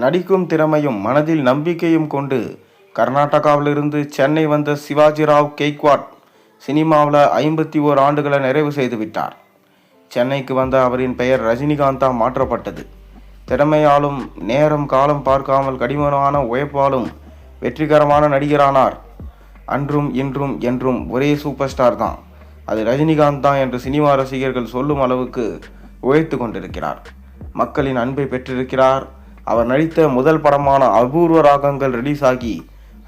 நடிக்கும் திறமையும் மனதில் நம்பிக்கையும் கொண்டு கர்நாடகாவிலிருந்து சென்னை வந்த சிவாஜிராவ் கெய்க்வாட் சினிமாவில் 51 ஆண்டுகளை நிறைவு செய்து விட்டார். சென்னைக்கு வந்த அவரின் பெயர் ரஜினிகாந்தா மாற்றப்பட்டது. திறமையாலும் நேரம் காலம் பார்க்காமல் கடினமான உழைப்பாலும் வெற்றிகரமான நடிகரானார். அன்றும் இன்றும் என்றும் ஒரே சூப்பர் ஸ்டார் தான், அது ரஜினிகாந்த் தான் என்று சினிமா ரசிகர்கள் சொல்லும் அளவுக்கு உழைத்து கொண்டிருக்கிறார். மக்களின் அன்பை பெற்றிருக்கிறார். அவர் நடித்த முதல் படமான அபூர்வ ராகங்கள் ரிலீஸ் ஆகி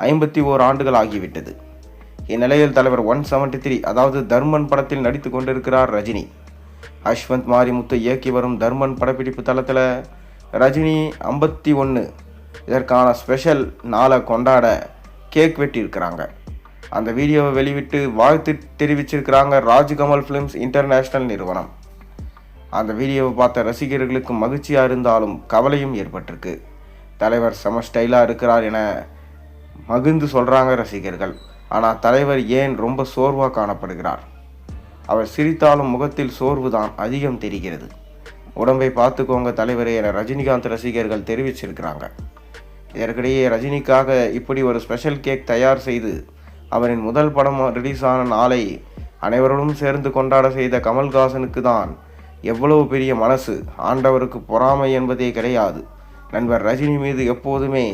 51 ஆண்டுகள் ஆகிவிட்டது. இந்நிலையில் தலைவர் 173 அதாவது தர்மன் படத்தில் நடித்து கொண்டிருக்கிறார் ரஜினி. அஸ்வந்த் மாரிமுத்து இயக்கி வரும் தர்மன் படப்பிடிப்பு தளத்தில் ரஜினி 51 இதற்கான ஸ்பெஷல் நாளை கொண்டாட கேக் வெட்டியிருக்கிறாங்க. அந்த வீடியோவை வெளிவிட்டு வாழ்த்து தெரிவிச்சிருக்கிறாங்க ராஜ்கமல் ஃபிலிம்ஸ் இன்டர்நேஷ்னல் நிறுவனம். அந்த வீடியோவை பார்த்த ரசிகர்களுக்கு மகிழ்ச்சியாக இருந்தாலும் கவலையும் ஏற்பட்டிருக்கு. தலைவர் செம ஸ்டைலாக இருக்கிறார் என மகிழ்ந்து சொல்கிறாங்க ரசிகர்கள். ஆனால் தலைவர் ஏன் ரொம்ப சோர்வாக காணப்படுகிறார்? அவர் சிரித்தாலும் முகத்தில் சோர்வு தான் அதிகம் தெரிகிறது. உடம்பை பார்த்துக்கோங்க தலைவரே என ரஜினிகாந்த் ரசிகர்கள் தெரிவிச்சிருக்கிறாங்க. இதற்கிடையே ரஜினிக்காக இப்படி ஒரு ஸ்பெஷல் கேக் தயார் செய்து அவரின் முதல் படம் ரிலீஸ் ஆன நாளை அனைவரோடும் சேர்ந்து கொண்டாட செய்த கமல்ஹாசனுக்கு தான் எவ்வளவு பெரிய மனசு. ஆண்டவருக்கு பொறாமை என்பதே கிடையாது. நண்பர் ரஜினி மீது எப்போதுமே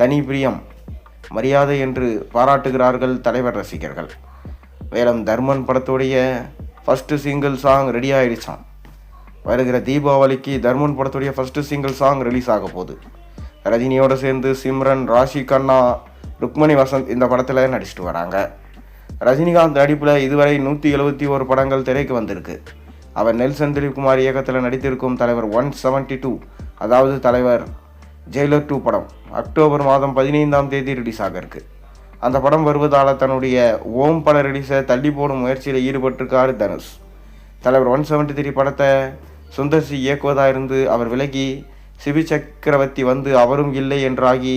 தனி பிரியம் மரியாதை என்று பாராட்டுகிறார்கள் தலைவர் ரசிகர்கள். மேலும் தர்மன் படத்துடைய ஃபஸ்ட்டு சிங்கிள் சாங் ரெடி ஆகிடுச்சான். வருகிற தீபாவளிக்கு தர்மன் படத்துடைய ஃபஸ்ட்டு சிங்கிள் சாங் ரிலீஸ் ஆக போகுது. ரஜினியோடு சேர்ந்து சிம்ரன், ராஷி கண்ணா, ருக்மணி வசந்த் இந்த படத்தில் நடிச்சிட்டு வராங்க. ரஜினிகாந்த் நடிப்பில் இதுவரை 171 படங்கள் திரைக்கு வந்திருக்கு. அவர் நெல்சன் திலீப்குமார் இயக்கத்தில் நடித்திருக்கும் தலைவர் 172 அதாவது தலைவர் ஜெயிலர் 2 படம் அக்டோபர் மாதம் 15ஆம் தேதி ரிலீஸ் ஆக இருக்கு. அந்த படம் வருவதால் தன்னுடைய ஓம் பட ரிலீஸை தள்ளி போடும் முயற்சியில் ஈடுபட்டிருக்கார் தனுஷ். தலைவர் 173 படத்தை சுந்தர்சி இயக்குவதாக இருந்து அவர் விலகி சிபி சக்கரவர்த்தி வந்து அவரும் இல்லை என்றாகி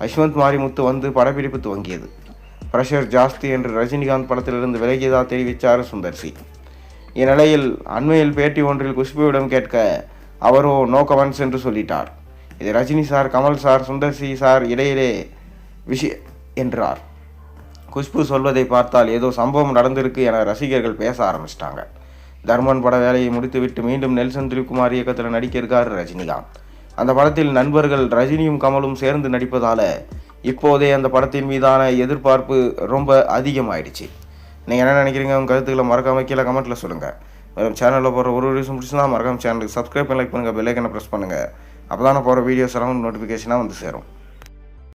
அஸ்வந்த் மாரிமுத்து வந்து படப்பிடிப்பு துவங்கியது. ப்ரெஷர் ஜாஸ்தி என்று ரஜினிகாந்த் படத்திலிருந்து விலகியதாக தெரிவித்தார் சுந்தர்சி. இந்நிலையில் அண்மையில் பேட்டி ஒன்றில் குஷ்புவிடம் கேட்க அவரோ நோ கமெண்ட்ஸ் என்று சொல்லிட்டார். இது Rajini sir, Kamal sir, Sundar C sir இடையிலே விஷயம் என்றார். குஷ்பு சொல்வதை பார்த்தால் ஏதோ சம்பவம் நடந்திருக்கு என ரசிகர்கள் பேச ஆரம்பிச்சிட்டாங்க. தர்மன் பட வேலையை முடித்துவிட்டு மீண்டும் நெல்சன் திலீப்குமார் இயக்கத்தில் நடிக்க இருக்கார் ரஜினிகாந்த். அந்த படத்தில் நண்பர்கள் ரஜினியும் கமலும் சேர்ந்து நடிப்பதால் இப்போதே அந்த படத்தின் மீதான எதிர்பார்ப்பு ரொம்ப அதிகமாயிடுச்சு. நீங்கள் என்ன நினைக்கிறீங்க? உங்கள் கருத்துக்களை மறக்காம கீழே கமெண்ட்டில் சொல்லுங்கள். மேலும் சேனலில் போகிற ஒரு வீடியோஸும் பிடிச்சினா மறக்காம சேனலுக்கு சப்ஸ்கிரைப் பண்ணி லைக் பண்ணுங்கள், பெல் ஐக்கனை ப்ரெஸ் பண்ணுங்கள். அப்போ தான் போகிற வீடியோஸ் எல்லாம் நோட்டிஃபிகேஷனாக வந்து சேரும்.